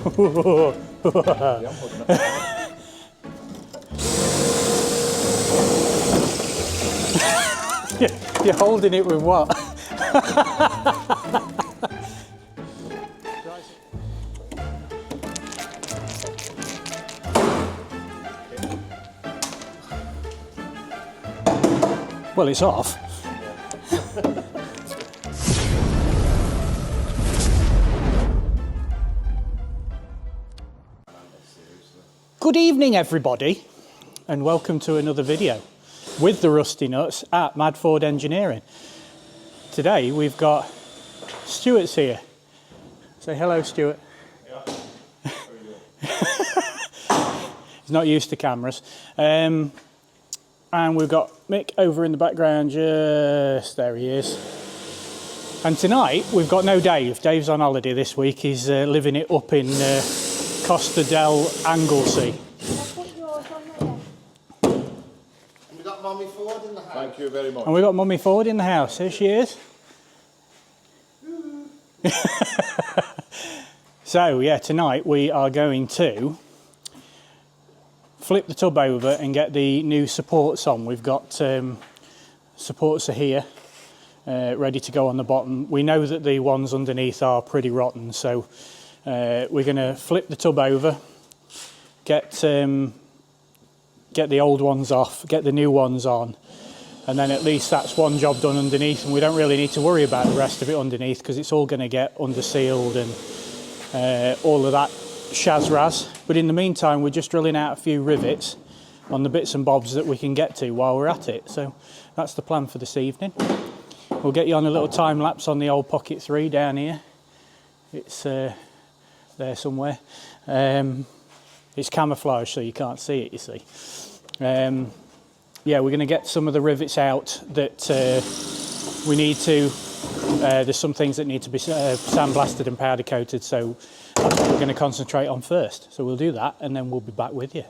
You're holding it with what? Well, it's off. Good evening, everybody, and welcome to another video with the Rusty Nuts at Mad Ford Engineering. Today we've got Stuart's here. Say hello, Stuart. Yeah. He's not used to cameras. And we've got Mick over in the background, just there he is. And tonight we've got no Dave. Dave's on holiday this week. He's living it up in Costa del Anglesey. We've got Mummy Ford in the house. Thank you very much. And we've got Mummy Ford in the house. Here she is. So yeah, tonight we are going to flip the tub over and get the new supports on. We've got supports are here, ready to go on the bottom. We know that the ones underneath are pretty rotten, so we're going to flip the tub over, get the old ones off, get the new ones on, and then at least that's one job done underneath, and we don't really need to worry about the rest of it underneath because it's all going to get under sealed and all of that shaz-raz. But in the meantime, we're just drilling out a few rivets on the bits and bobs that we can get to while we're at it. So that's the plan for this evening. We'll get you on a little time lapse on the old Pocket 3 down here. It's there somewhere. It's camouflage, so you can't see it, you see. Yeah, we're going to get some of the rivets out that we need to. There's some things that need to be sandblasted and powder coated, so that's what we're going to concentrate on first. So we'll do that and then we'll be back with you.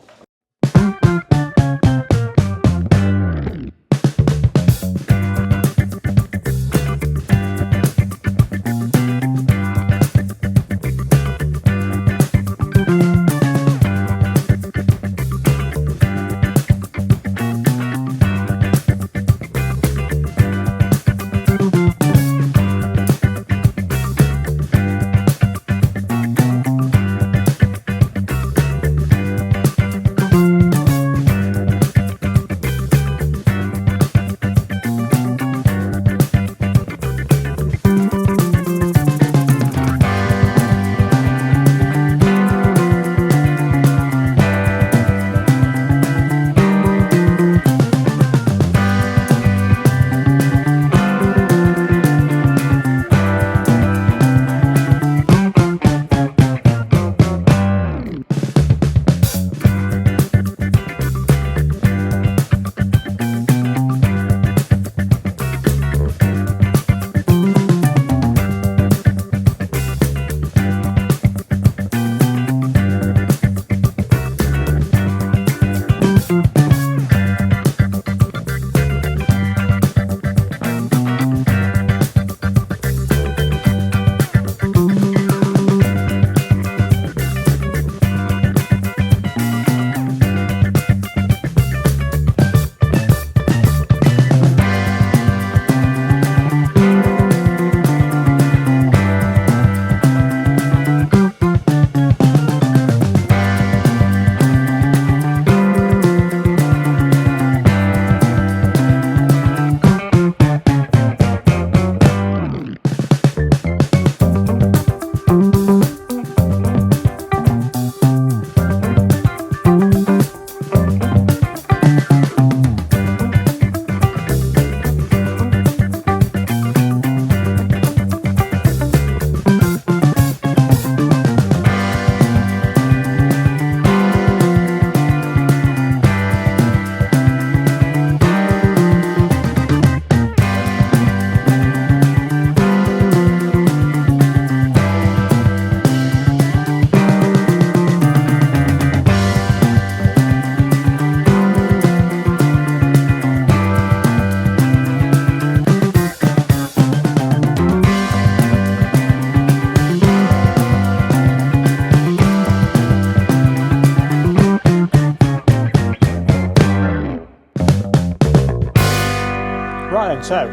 Right then, so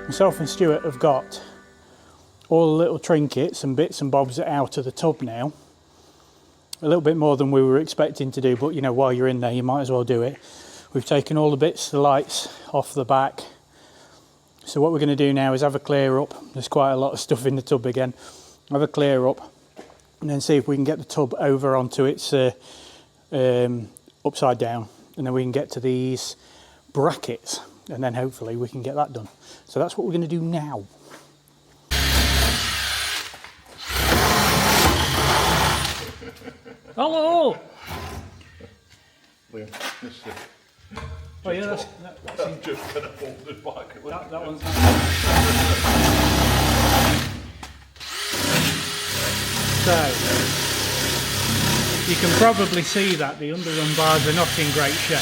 myself and Stuart have got all the little trinkets and bits and bobs out of the tub now. A little bit more than we were expecting to do, but you know, while you're in there you might as well do it. We've taken all the bits, the lights off the back. So what we're going to do now is have a clear up. There's quite a lot of stuff in the tub again. Have a clear up and then see if we can get the tub over onto its upside down, and then we can get to these brackets, and then hopefully we can get that done. So that's what we're going to do now. Hello! Liam, this is Oh yeah, that's just going to hold it back. that one's So, you can probably see that the underrun bars are not in great shape.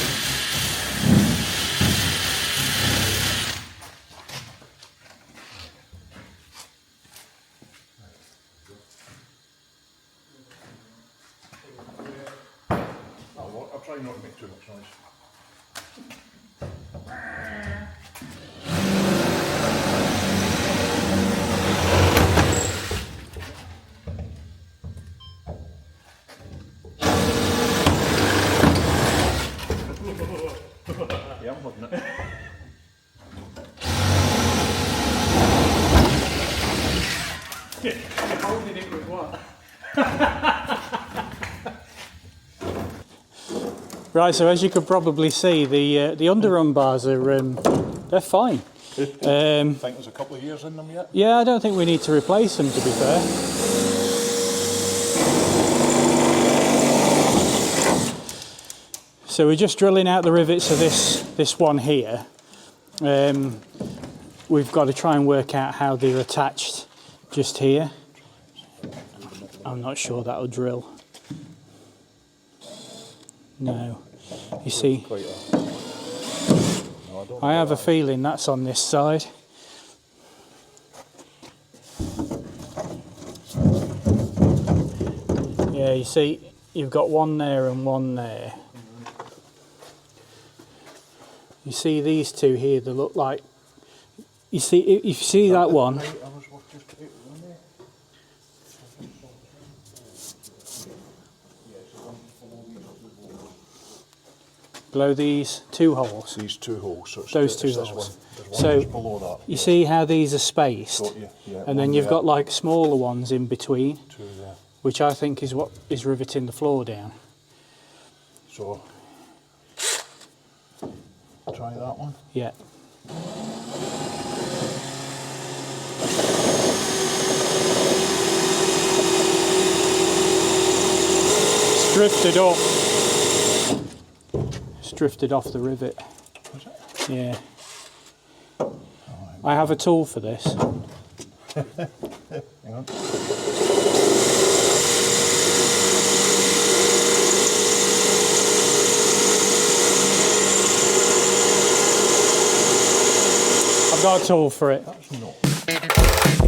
I'll try not to make too much noise. Yeah, I'm holding it. You're holding it with what? Right, so as you could probably see, the underrun bars are they're fine. Think there's a couple of years in them yet? Yeah, I don't think we need to replace them, to be fair. So we're just drilling out the rivets of this one here. We've got to try and work out how they're attached just here. I'm not sure that'll drill. No. You see, I have a feeling that's on this side. Yeah, you see, you've got one there and one there. You see these two here, they look like, you see, if you see that one, below these two holes. These two holes. So it's Those two this holes. one. There's one So just below that. you see how these are spaced, Got you, yeah, and then one you've there. got like smaller ones in between, Two there. which I think is what is riveting the floor down. So, try that one. Yeah. It's drifted up. It's drifted off the rivet. Is it? Yeah. I have a tool for this. Hang on. I've got a tool for it. That's not.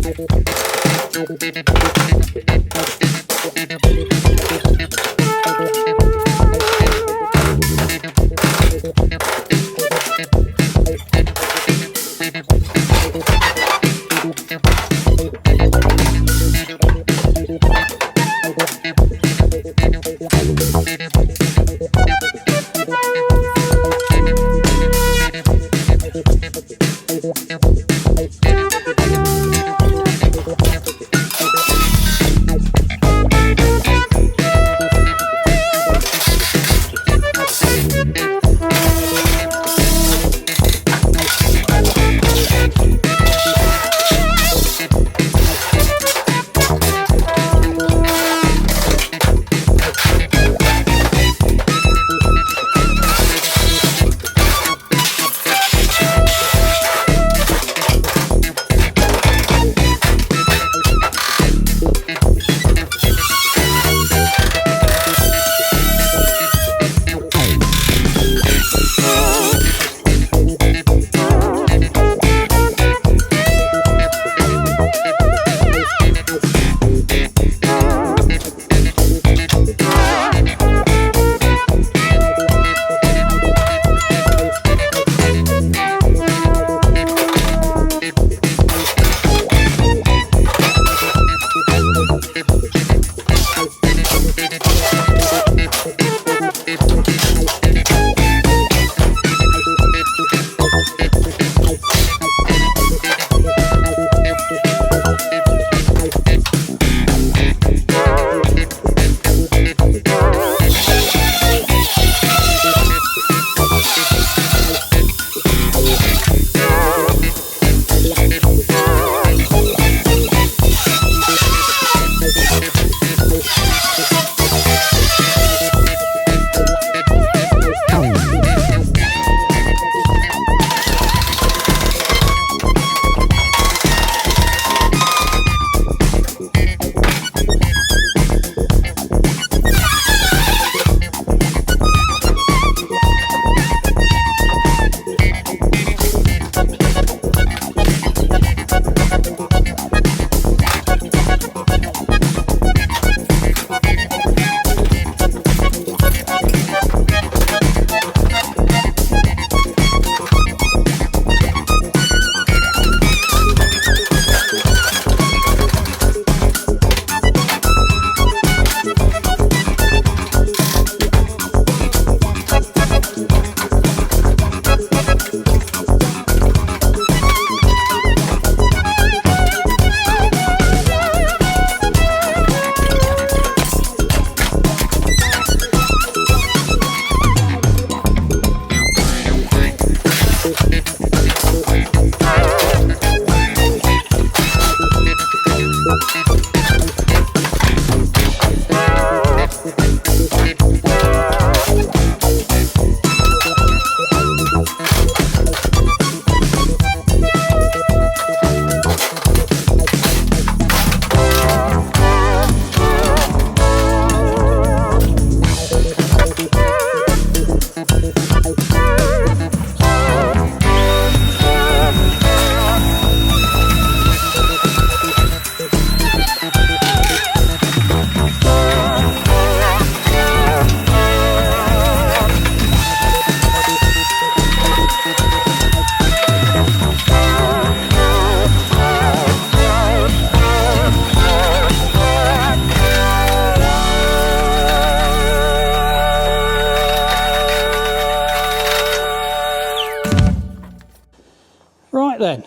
Right then,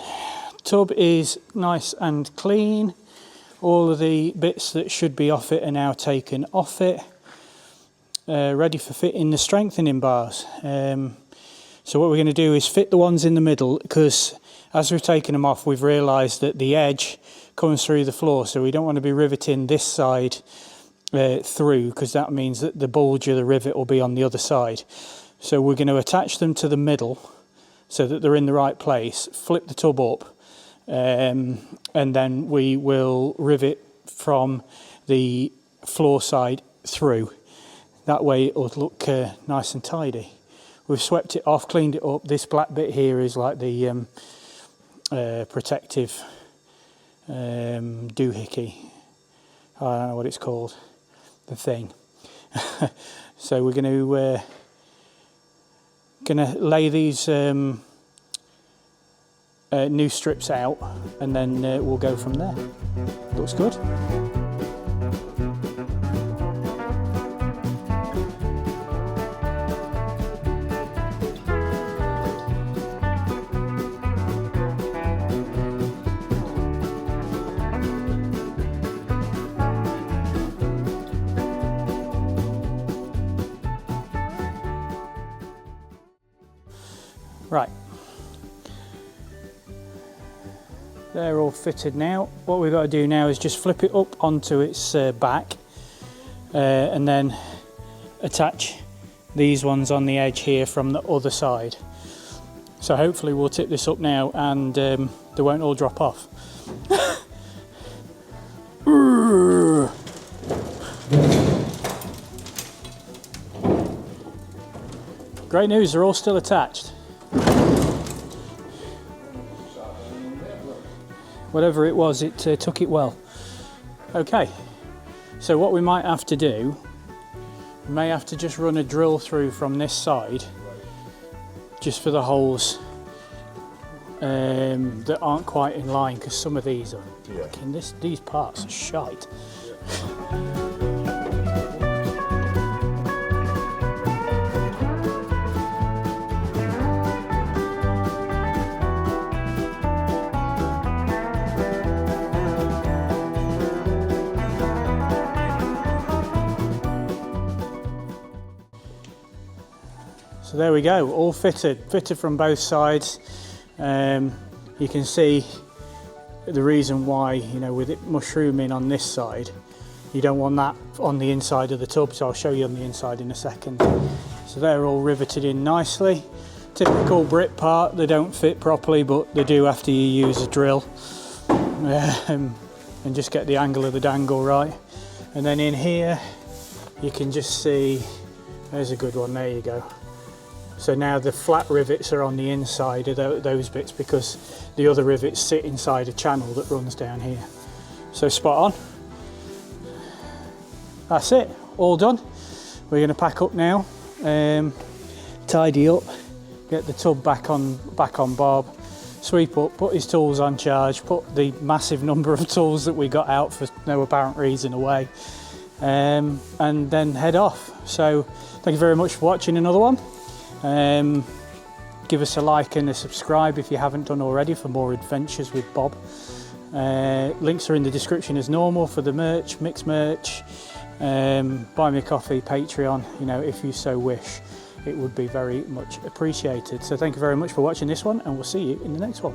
tub is nice and clean. All of the bits that should be off it are now taken off it. Ready for fitting the strengthening bars. So what we're going to do is fit the ones in the middle, because as we've taken them off, we've realised that the edge comes through the floor, so we don't want to be riveting this side through, because that means that the bulge of the rivet will be on the other side. So we're going to attach them to the middle so that they're in the right place, flip the tub up, and then we will rivet from the floor side through. That way it'll look nice and tidy. We've swept it off, cleaned it up. This black bit here is like the protective doohickey. I don't know what it's called, the thing. So we're going to lay these new strips out, and then we'll go from there. Looks good. Right, they're all fitted now. What we've got to do now is just flip it up onto its back and then attach these ones on the edge here from the other side. So hopefully we'll tip this up now and they won't all drop off. Great news, they're all still attached. Whatever it was, it took it well. Okay, so what we might have to do, we may have to just run a drill through from this side, just for the holes that aren't quite in line, because some of these are, these parts are shite. So there we go, all fitted from both sides. You can see the reason why, with it mushrooming on this side, you don't want that on the inside of the tub, so I'll show you on the inside in a second. So they're all riveted in nicely. Typical Brit part, they don't fit properly, but they do after you use a drill and just get the angle of the dangle right. And then in here, you can just see, there's a good one, there you go. So now the flat rivets are on the inside of those bits, because the other rivets sit inside a channel that runs down here. So spot on. That's it, all done. We're going to pack up now, tidy up, get the tub back on Bob, sweep up, put his tools on charge, put the massive number of tools that we got out for no apparent reason away, and then head off. So thank you very much for watching another one. Give us a like and a subscribe if you haven't done already for more adventures with Bob. Links are in the description as normal for the merch, mixed merch, buy me a coffee, Patreon, if you so wish. It would be very much appreciated. So thank you very much for watching this one, and we'll see you in the next one.